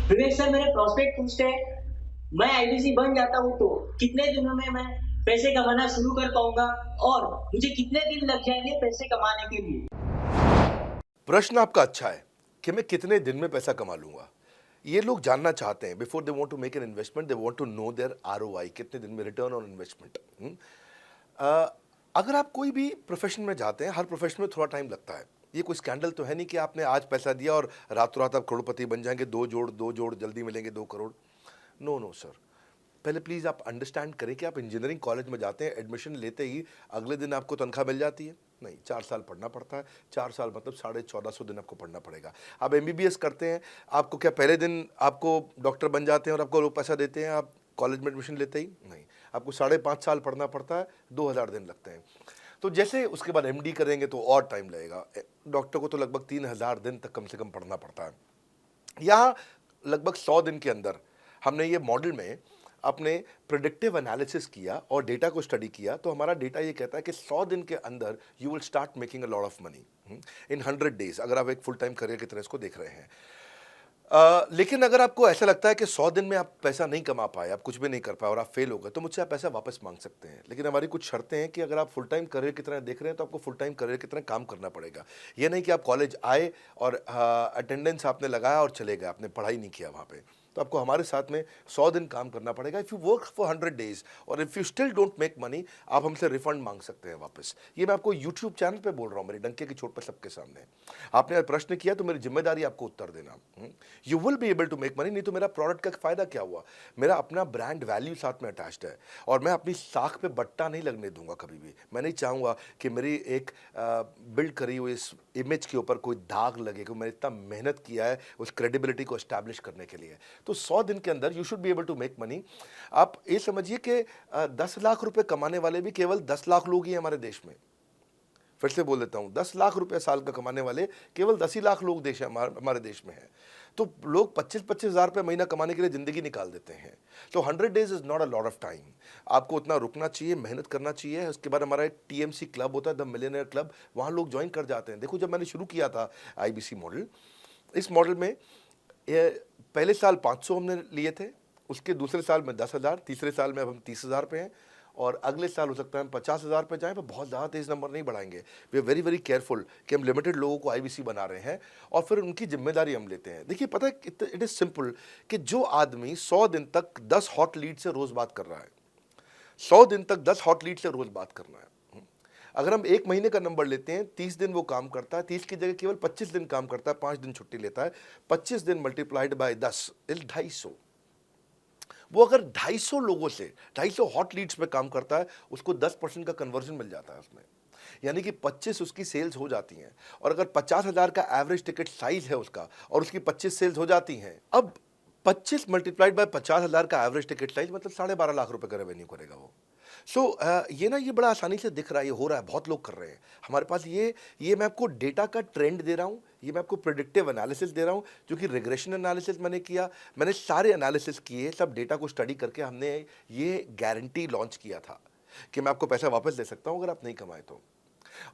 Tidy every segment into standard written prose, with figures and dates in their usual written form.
विवेक sir, मेरे prospect पूछते हैं, मैं आईबीसी बन जाता हूँ तो कितने दिनों में मैं पैसे कमाना शुरू कर पाऊंगा और मुझे कितने दिन लग जाएंगे पैसे कमाने के लिए? प्रश्न आपका अच्छा है कि मैं कितने दिन में पैसा कमा लूंगा। ये लोग जानना चाहते हैं। Before they want to make an investment, they want to know their ROI, कितने दिन में रिटर्न ऑन इन्वेस्टमेंट। अगर आप कोई भी प्रोफेशन में जाते हैं, हर प्रोफेशन में थोड़ा टाइम लगता है। ये कोई स्कैंडल तो है नहीं कि आपने आज पैसा दिया और रातों रात आप करोड़पति बन जाएंगे। दो जोड़ जल्दी मिलेंगे 2 करोड़। नो नो सर, पहले प्लीज़ आप अंडरस्टैंड करें कि आप इंजीनियरिंग कॉलेज में जाते हैं, एडमिशन लेते ही अगले दिन आपको तनख्वाह मिल जाती है? नहीं, 4 साल पढ़ना पड़ता है। 4 साल मतलब 1450 दिन आपको पढ़ना पड़ेगा। आप एमबीबीएस करते हैं, आपको क्या पहले दिन आपको डॉक्टर बन जाते हैं और आपको लोग पैसा देते हैं आप कॉलेज में एडमिशन लेते ही? नहीं, आपको 5.5 साल पढ़ना पड़ता है, 2000 दिन लगते हैं। तो जैसे उसके बाद एमडी करेंगे तो और टाइम लगेगा। डॉक्टर को तो लगभग 3000 दिन तक कम से कम पढ़ना पड़ता है। यहाँ लगभग 100 दिन के अंदर हमने ये मॉडल में अपने प्रिडिक्टिव एनालिसिस किया और डेटा को स्टडी किया, तो हमारा डेटा ये कहता है कि 100 दिन के अंदर you will start making a lot of money in 100 days, अगर आप एक फुल टाइम करियर की तरह इसको देख रहे हैं। लेकिन अगर आपको ऐसा लगता है कि 100 दिन में आप पैसा नहीं कमा पाए, आप कुछ भी नहीं कर पाए और आप फेल हो गए, तो मुझसे आप पैसा वापस मांग सकते हैं। लेकिन हमारी कुछ शर्तें हैं कि अगर आप फुल टाइम करियर की तरह देख रहे हैं तो आपको फुल टाइम करियर की तरह काम करना पड़ेगा। ये नहीं कि आप कॉलेज आए और अटेंडेंस आपने लगाया और चले गए, आपने पढ़ाई नहीं किया वहाँ पे। तो आपको हमारे साथ में 100 दिन काम करना पड़ेगा। If you work for 100 days और if you still don't make money, आप हमसे रिफंड मांग सकते हैं वापस। ये मैं आपको यूट्यूब चैनल पे बोल रहा हूँ, मेरी डंके की चोट पर सबके सामने। आपने प्रश्न किया तो मेरी जिम्मेदारी आपको उत्तर देना। You will be able to make money, नहीं तो मेरा प्रोडक्ट का फायदा क्या हुआ? मेरा अपना ब्रांड वैल्यू साथ में अटैच्ड है और मैं अपनी साख पे बट्टा नहीं लगने दूंगा कभी भी। मैं नहीं चाहूँगा कि मेरी एक बिल्ड करी हुई इस इमेज के ऊपर कोई दाग लगे कि मैंने इतना मेहनत किया है उस क्रेडिबिलिटी को एस्टैब्लिश करने के लिए। तो 100 दिन के अंदर you should be able to make money. आप ये समझिए कि 10 लाख रुपए कमाने वाले भी केवल 10 लाख लोग ही हैं हमारे देश में। फिर से बोल देता हूँ, 10 लाख रुपए साल का कमाने वाले केवल 10 ही लाख लोग देश हमारे देश में हैं। तो लोग 25-25 हज़ार रुपये महीना कमाने के लिए ज़िंदगी निकाल देते हैं। तो 100 days is not a lot of time. आपको उतना रुकना चाहिए, मेहनत करना चाहिए। उसके बाद हमारा एक टीएमसी क्लब होता है, द मिलियनेयर क्लब, वहाँ लोग ज्वाइन कर जाते हैं। देखो, जब मैंने शुरू किया था आईबीसी मॉडल, इस मॉडल में पहले साल 500 हमने लिए थे, उसके दूसरे साल में 10,000, तीसरे साल में अब हम 30,000 पे हैं और अगले साल हो सकता है हम 50,000 पे जाएं, पर बहुत ज़्यादा तेज़ नंबर नहीं बढ़ाएंगे। We are very very careful कि हम लिमिटेड लोगों को आईबीसी बना रहे हैं और फिर उनकी जिम्मेदारी हम लेते हैं। देखिए, पता है इट इज़ सिंपल कि जो आदमी 100 दिन तक 10 हॉट लीड से रोज़ बात कर रहा है, 100 दिन तक 10 हॉट लीड से रोज़ बात करना है। अगर हम एक महीने का नंबर लेते हैं, 30 दिन वो काम करता है, 30 की जगह केवल 25 दिन काम करता है, 5 दिन छुट्टी लेता है, 25 दिन मल्टीप्लाइड बाय 10 इज 250। वो अगर 250 लोगों से 250 हॉट लीड्स पे काम करता है, उसको 10% का कन्वर्जन मिल जाता है उसमें, यानी कि 25 उसकी सेल्स हो जाती हैं। और अगर 50,000 का एवरेज टिकट साइज है उसका और उसकी 25 सेल्स हो जाती हैं, अब 25 मल्टीप्लाइड बाय 50,000 का एवरेज टिकट साइज मतलब 12.5 लाख रुपए का रेवेन्यू करेगा वो। ये ना, ये बड़ा आसानी से दिख रहा है, ये हो रहा है, बहुत लोग कर रहे हैं हमारे पास। ये मैं आपको डेटा का ट्रेंड दे रहा हूँ, ये मैं आपको प्रिडिक्टिव एनालिसिस दे रहा हूँ, जो कि रिग्रेशन एनालिसिस मैंने किया। मैंने सारे एनालिसिस किए, सब डेटा को स्टडी करके हमने ये गारंटी लॉन्च किया था कि मैं आपको पैसा वापस दे सकता हूँ अगर आप नहीं कमाए तो।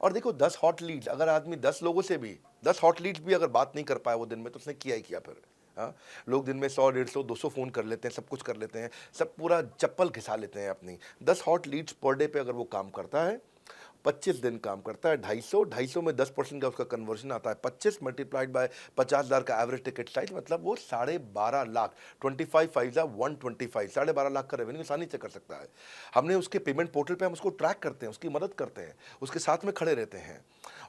और देखो, 10 हॉट लीड्स, अगर आदमी 10 लोगों से भी 10 हॉट लीड्स भी अगर बात नहीं कर पाया वो दिन में, तो उसने किया ही किया फिर। हाँ, लोग दिन में 100, 150, 200 फ़ोन कर लेते हैं, सब कुछ कर लेते हैं, सब पूरा चप्पल घिसा लेते हैं अपनी। 10 हॉट लीड्स पर डे पे अगर वो काम करता है, 25 दिन काम करता है, 250 में 10% का उसका कन्वर्जन आता है, 25 मल्टीप्लाइड बाय 50,000 का एवरेज टिकट साइज मतलब वो 12.5 लाख, 25 5 125, 12.5 लाख का रेवेन्यू आसानी से कर सकता है। हमने उसके पेमेंट पोर्टल पे हम उसको ट्रैक करते हैं, उसकी मदद करते हैं, उसके साथ में खड़े रहते हैं।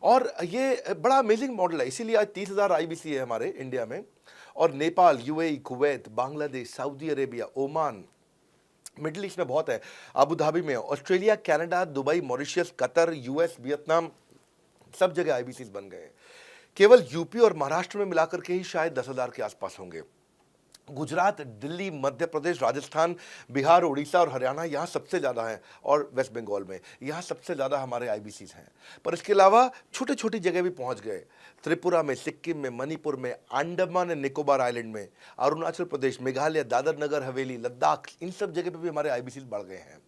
और ये बड़ा अमेजिंग मॉडल है, इसीलिए आज 30,000 आईबीसी है हमारे इंडिया में। और Nepal, UAE, Kuwait, Bangladesh, Saudi Arabia, Oman, middle east में बहुत है, अबू धाबी में, Australia, Canada, Dubai, Mauritius, Qatar, US, Vietnam, सब जगह आईबीसी बन गए हैं। केवल यूपी और महाराष्ट्र में मिलाकर के ही शायद 10,000 के आसपास होंगे। गुजरात, दिल्ली, मध्य प्रदेश, राजस्थान, बिहार, उड़ीसा और हरियाणा, यहाँ सबसे ज़्यादा हैं। और वेस्ट बंगाल में, यहाँ सबसे ज़्यादा हमारे आईबीसीज हैं। पर इसके अलावा छोटे छोटी जगह भी पहुँच गए, त्रिपुरा में, सिक्किम में, मणिपुर में, अंडमान एंड निकोबार आइलैंड में, अरुणाचल प्रदेश, मेघालय, दादर नगर हवेली, लद्दाख, इन सब जगह पे भी हमारे आईबीसीज बढ़ गए हैं।